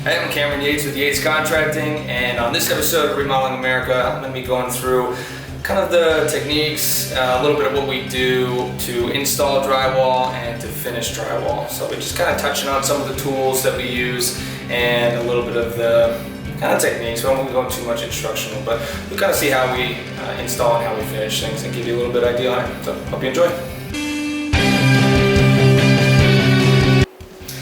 Hey, I'm Cameron Yates with Yates Contracting, and on this episode of Remodeling America, I'm going to be going through kind of the techniques, a little bit of what we do to install drywall and to finish drywall. So we're just kind of touching on some of the tools that we use and a little bit of the kind of techniques. We won't go too much instructional, but we'll kind of see how we install and how we finish things and give you a little bit of idea on it. So hope you enjoy.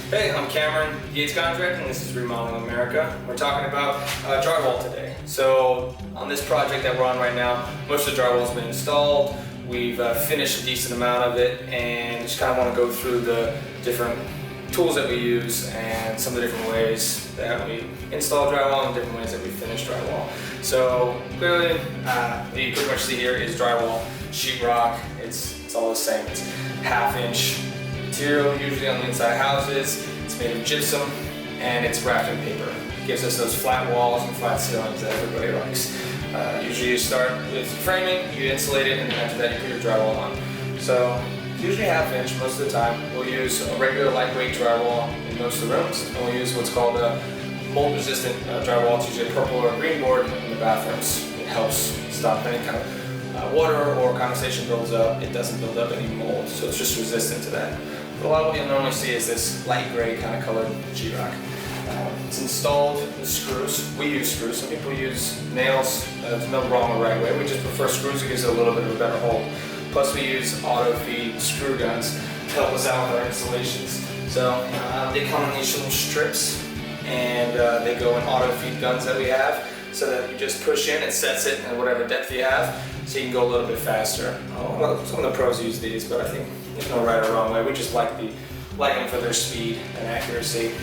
Hey, I'm Cameron, Yates Contracting, and this is Remodeling America. We're talking about drywall today. So on this project that we're on right now, most of the drywall has been installed. We've finished a decent amount of it, and just kind of want to go through the different tools that we use and some of the different ways that we install drywall and different ways that we finish drywall. So clearly, what you pretty much see here is drywall, sheetrock. It's all the same. It's half-inch material, usually on the inside of houses. It's made of gypsum and it's wrapped in paper. It gives us those flat walls and flat ceilings that everybody likes. Usually you start with framing, you insulate it, and then after that you put your drywall on. So it's usually half-inch most of the time. We'll use a regular lightweight drywall in most of the rooms, and we'll use what's called a mold-resistant drywall. It's usually a purple or a green board in the bathrooms. It helps stop any kind of water or condensation builds up. It doesn't build up any mold, so it's just resistant to that. But a lot of what you'll normally see is this light gray kind of colored sheetrock. It's installed with screws. We use screws. Some people use nails. There's no wrong or right way. We just prefer screws. It gives it a little bit of a better hold. Plus we use auto feed screw guns to help us out with our installations. So they come in these little strips, and they go in auto feed guns that we have, so that you just push in, it sets it at whatever depth you have, so you can go a little bit faster. Well, some of the pros use these, but I think there's no right or wrong way. We just like them for their speed and accuracy.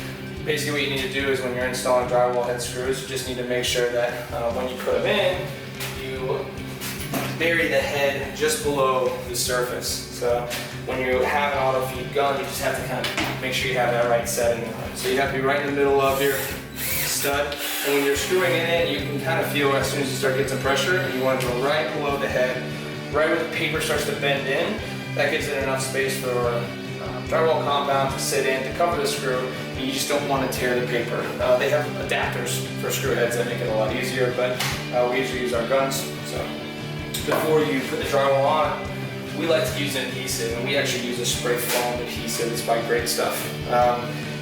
Basically what you need to do is when you're installing drywall head screws, you just need to make sure that when you put them in, you bury the head just below the surface. So when you have an auto feed gun, you just have to kind of make sure you have that right setting. So you have to be right in the middle of your stud, and when you're screwing it in, you can kind of feel as soon as you start getting some pressure, you want to go right below the head, right where the paper starts to bend in. That gives it enough space for drywall compound to sit in, to cover the screw, and you just don't want to tear the paper. They have adapters for screw heads that make it a lot easier, but we usually use our guns. So before you put the drywall on, we like to use an adhesive, and we actually use a spray foam adhesive. It's by Great Stuff.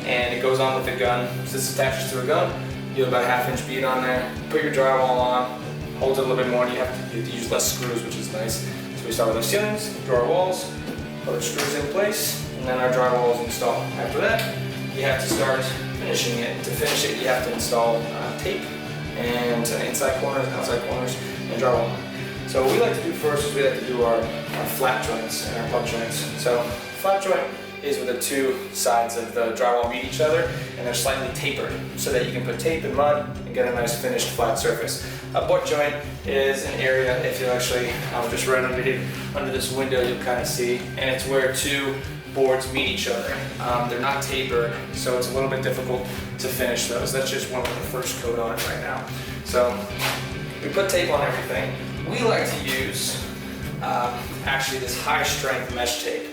And it goes on with the gun. So this attaches to a gun. You have about a half-inch bead on there. Put your drywall on, holds it a little bit more, and you have to use less screws, which is nice. So we start with our ceilings, do our walls, put our screws in place, and then our drywall is installed. After that, you have to start finishing it. To finish it, you have to install tape and inside corners, outside corners, and drywall. So what we like to do first is we like to do our flat joints and our butt joints. So flat joint is where the two sides of the drywall meet each other, and they're slightly tapered so that you can put tape and mud and get a nice finished flat surface. A butt joint is an area, if you actually just right under here, under this window, you'll kind of see, and it's where two boards meet each other. They're not tapered, so it's a little bit difficult to finish those. That's just one with the first coat on it right now. So we put tape on everything. We like to use actually this high strength mesh tape.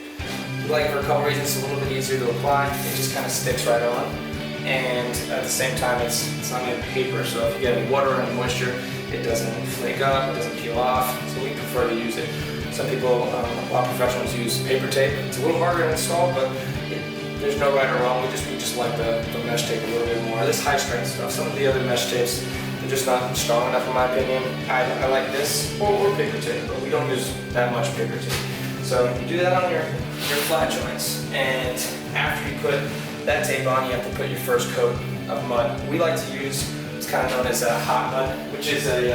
We like it for a couple reasons. It's a little bit easier to apply. It just kind of sticks right on. And at the same time, it's not in paper, so if you get any water or any moisture, it doesn't flake up, it doesn't peel off, so we prefer to use it. Some people, a lot of professionals use paper tape. It's a little harder to install, but there's no right or wrong. We just like the mesh tape a little bit more. This high strength stuff, some of the other mesh tapes, they're just not strong enough in my opinion. I like this or paper tape, but we don't use that much paper tape. So you do that on your flat joints, and after you put that tape on, you have to put your first coat of mud. We like to use, it's kind of known as a hot mud, which is so you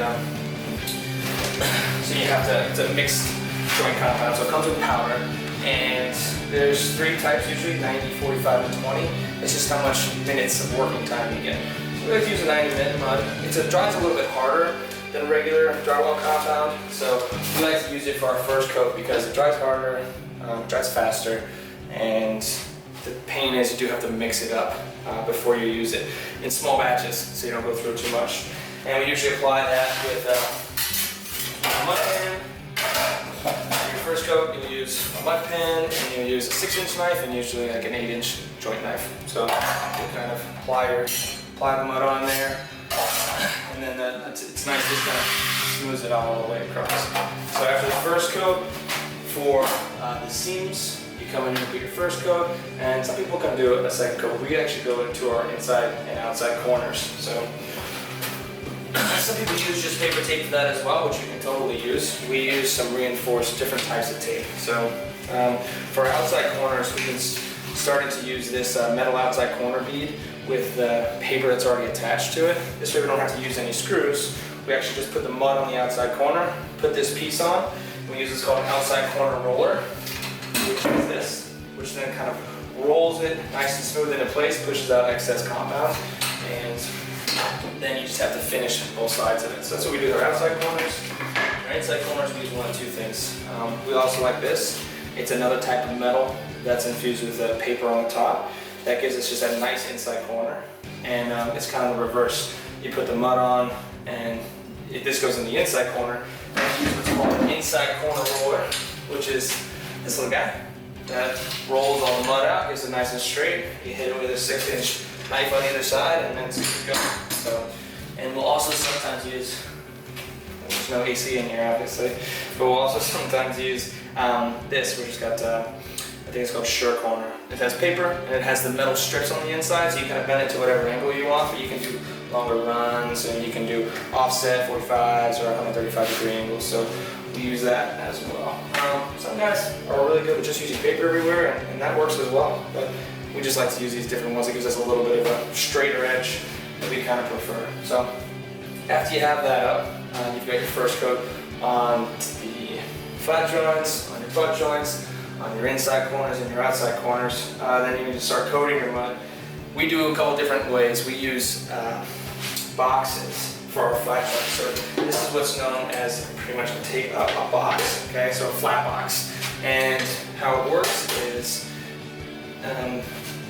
have to, it's a mixed joint compound, so it comes with powder, and there's three types usually, 90, 45, and 20. It's just how much minutes of working time you get. So we like to use a 90-minute mud. It dries a little bit harder than regular drywall compound, so we like to use it for our first coat because it dries harder, dries faster, and the pain is you do have to mix it up before you use it in small batches, so you don't go through too much. And we usually apply that with a mud pen. Your first coat, you'll use a mud pen, and you'll use a 6-inch knife, and usually like an 8-inch joint knife. So you kind of apply your apply the mud on there, and then it's nice to kind of smooths it all the way across. So after the first coat for the seams, you come in and put your first coat, and some people can do a second coat. We actually go into our inside and outside corners. So some people use just paper tape for that as well, which you can totally use. We use some reinforced different types of tape. So for our outside corners, we've been starting to use this metal outside corner bead with the paper that's already attached to it. This way we don't have to use any screws. We actually just put the mud on the outside corner, put this piece on. We use this called an outside corner roller, which is this, which then kind of rolls it nice and smooth into place, pushes out excess compound, and then you just have to finish both sides of it. So that's what we do with our outside corners. Our inside corners, we use one of two things. We also like this. It's another type of metal that's infused with paper on the top. That gives us just a nice inside corner. And it's kind of the reverse. You put the mud on, and this goes in the inside corner. And you use what's called an inside corner roller, which is this little guy that rolls all the mud out, gets it nice and straight. You hit it with a 6-inch knife on the other side, and then it's good to go. So, and we'll also sometimes use, there's no AC in here obviously, but we'll also sometimes use this, which has got, I think it's called sure corner. It has paper, and it has the metal strips on the inside, so you kind of bend it to whatever angle you want, but you can do longer runs, and you can do offset 45s or 135-degree angles, so we use that as well. Some guys are really good with just using paper everywhere, and that works as well, but we just like to use these different ones. It gives us a little bit of a straighter edge that we kind of prefer. So after you have that up, you've got your first coat on the flat joints, on your butt joints, on your inside corners and your outside corners. Then you need to start coating your mud. We do a couple different ways. We use boxes for our flat joints. So this is what's known as pretty much a box, okay? So a flat box. And how it works is,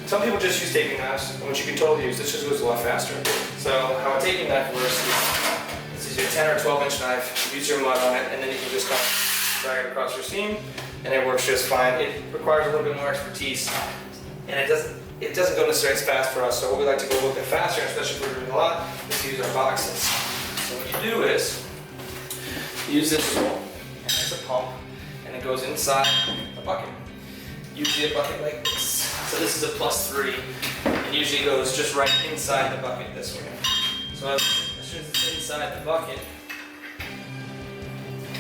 some people just use taping knives, which you can totally use. This just goes a lot faster. So how a taping knife works is, this is your 10 or 12-inch knife, use your mud on it, and then you can just kind of drag it across your seam, and it works just fine. It requires a little bit more expertise, and it doesn't go necessarily as fast for us. So what we like to go a little bit faster, especially if we're doing a lot, is to use our boxes. So what you do is, you use this tool, and it's a pump, and it goes inside the bucket. Usually a bucket like this. So this is a +3, and usually goes just right inside the bucket this way. So as soon as it's inside the bucket,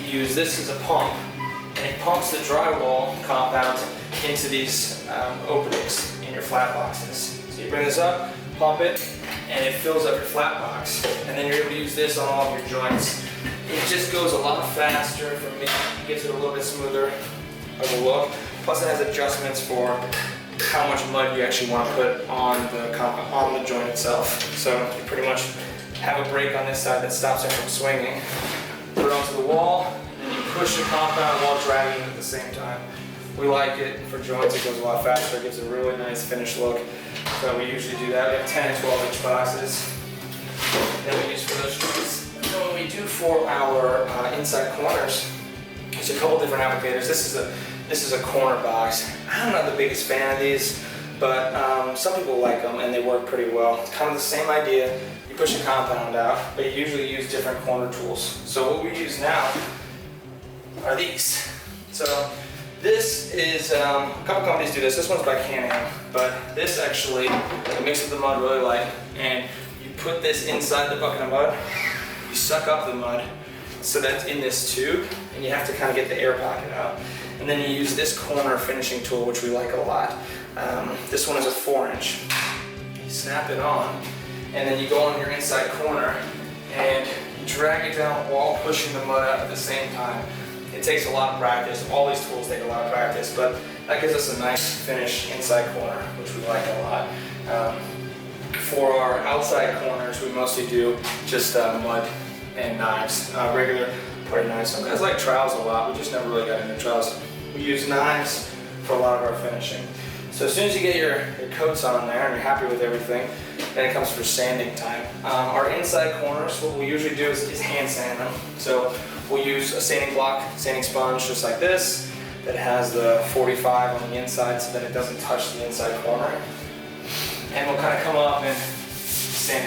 you use this as a pump, and it pumps the drywall compound into these openings in your flat boxes. So you bring this up, pump it, and it fills up your flat box. And then you're able to use this on all of your joints. It just goes a lot faster for me, it gives it a little bit smoother of a look. Plus it has adjustments for how much mud you actually want to put on the joint itself. So you pretty much have a break on this side that stops it from swinging. Put it onto the wall, and then you push the compound while dragging it at the same time. We like it for joints, it goes a lot faster, it gives a really nice finished look. So we usually do that. We have 10 and 12-inch boxes that we use for those joints. And then what we do for our inside corners, there's a couple different applicators. This is a corner box. I'm not the biggest fan of these, but some people like them and they work pretty well. It's kind of the same idea. You push a compound out, but you usually use different corner tools. So what we use now are these. So this is, a couple companies do this. This one's by Can-Am, but this actually mixes the mud really light, and you put this inside the bucket of mud, you suck up the mud, so that's in this tube, and you have to kind of get the air pocket out. And then you use this corner finishing tool, which we like a lot. This one is a 4-inch. You snap it on, and then you go on your inside corner, and you drag it down while pushing the mud out at the same time. It takes a lot of practice. All these tools take a lot of practice, but that gives us a nice finish inside corner, which we like a lot. For our outside corners, we mostly do just mud and knives, regular putty knives. Some guys like trowels a lot. We just never really got into trowels. We use knives for a lot of our finishing. So as soon as you get your coats on there and you're happy with everything, then it comes for sanding time. Our inside corners, what we usually do is hand sand them. So we'll use a sanding block, sanding sponge just like this, that has the 45 on the inside so that it doesn't touch the inside corner. And we'll kind of come up and sand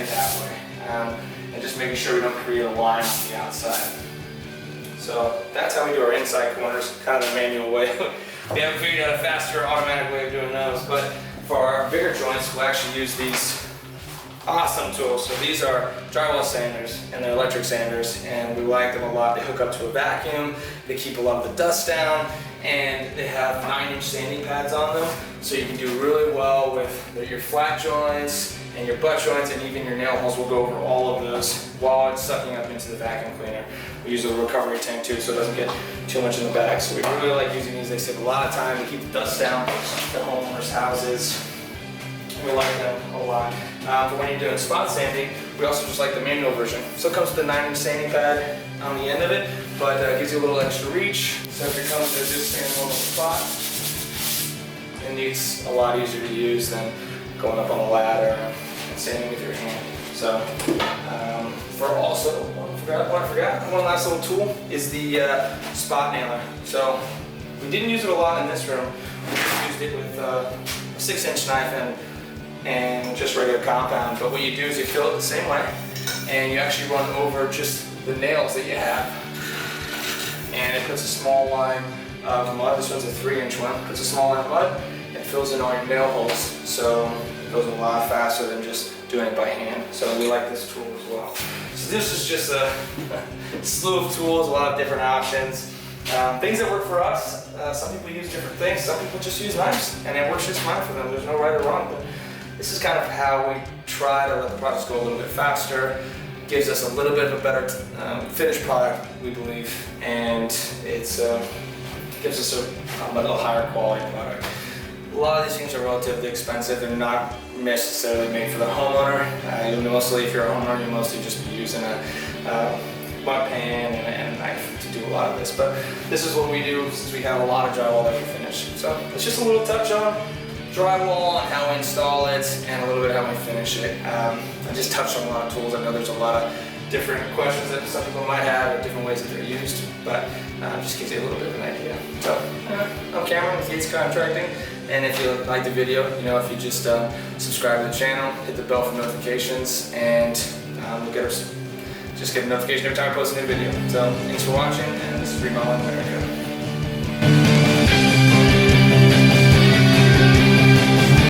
and just making sure we don't create a line on the outside. So that's how we do our inside corners, kind of the manual way. We haven't figured out a faster automatic way of doing those, but for our bigger joints, we'll actually use these awesome tools. So these are drywall sanders, and they're electric sanders, and we like them a lot. They hook up to a vacuum, they keep a lot of the dust down, and they have 9-inch sanding pads on them, so you can do really well with your flat joints and your butt joints, and even your nail holes. We'll go over all of those while it's sucking up into the vacuum cleaner. We use a recovery tank too, so it doesn't get too much in the bag. So we really like using these. They save a lot of time. They keep the dust down the homeowners' houses. We like them a lot. But when you're doing spot sanding, we also just like the manual version. So it comes with a 9-inch sanding pad on the end of it, but gives you a little extra reach. So if you're coming to just sand one spot, it's a lot easier to use than going up on a ladder and sanding with your hand. So for also, one last little tool is the spot nailer. So we didn't use it a lot in this room. We just used it with a 6-inch knife and just regular compound. But what you do is you fill it the same way, and you actually run over just the nails that you have. And it puts a small line of mud. This one's a 3-inch one. Puts a small line of mud and fills in all your nail holes. So it goes a lot faster than just doing it by hand. So we like this tool as well. So this is just a slew of tools, a lot of different options. Things that work for us. Some people use different things. Some people just use knives, and it works just fine for them. There's no right or wrong, but this is kind of how we try to let the projects go a little bit faster. Gives us a little bit of a better finished product, we believe, and it's gives us a little higher quality product. A lot of these things are relatively expensive. They're not necessarily made for the homeowner. You'll mostly, if you're a homeowner, you'll mostly just be using a mud pan and a knife to do a lot of this. But this is what we do since we have a lot of drywall that we finish. So it's just a little touch on drywall and how we install it, and a little bit how we finish it. I just touched on a lot of tools. I know there's a lot of different questions that some people might have, or different ways that they're used, but just gives you a little bit of an idea. So I'm Cameron with Yates Contracting, and if you like the video, if you just subscribe to the channel, hit the bell for notifications, and you'll get a notification every time I post a new video. So thanks for watching, and this is Remodeling America.